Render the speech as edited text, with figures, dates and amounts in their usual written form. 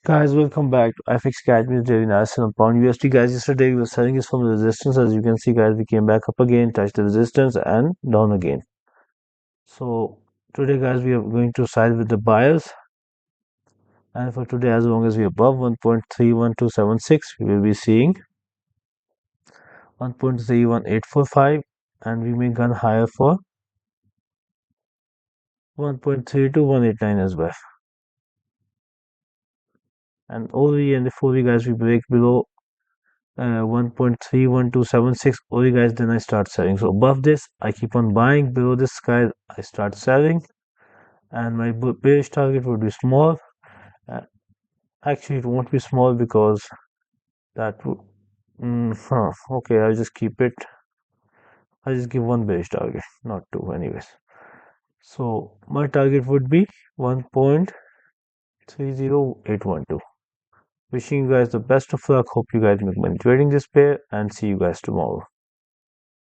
Guys, welcome back to IFX Academy daily analysis on pound USD. Guys, yesterday we were selling this from the resistance. As you can see, guys, we came back up again, touched the resistance, and down again. So today, guys, we are going to side with the buyers. And for today, as long as we are above 1.31276, we will be seeing 1.31845, and we may gun higher for 1.32189 as well. And OV and the 4V, guys, we break below 1.31276 only, guys, then I start selling. So above this I keep on buying, below this, guys, I start selling, and my bearish target would be small. uh, Actually, it won't be small because that would okay, I'll just keep it. I'll just give one bearish target, not two anyways. So my target would be 1.30812. Wishing you guys the best of luck. Hope you guys make money trading this pair, and see you guys tomorrow.